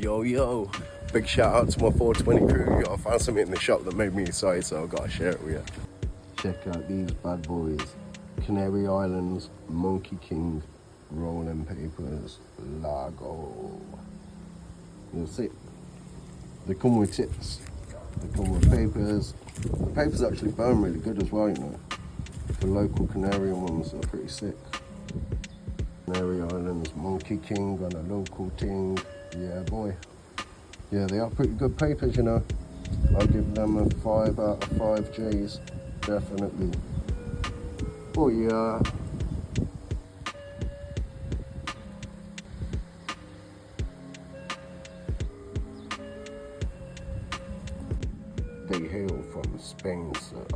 Yo, big shout out to my 420 crew. Yo, I found something in the shop that made me excited, so I gotta share it with you. Check out these bad boys. Canary Islands, Monkey King, rolling papers, Lago. You'll see. They come with tips. They come with papers. The papers actually burn really good as well, you know. The local Canarian ones are pretty sick. Canary Islands, Monkey King on a local ting. Yeah, boy. Yeah, they are pretty good papers, you know. I'll give them a 5 out of 5 J's, definitely. Oh yeah. They hail from Spain, sir.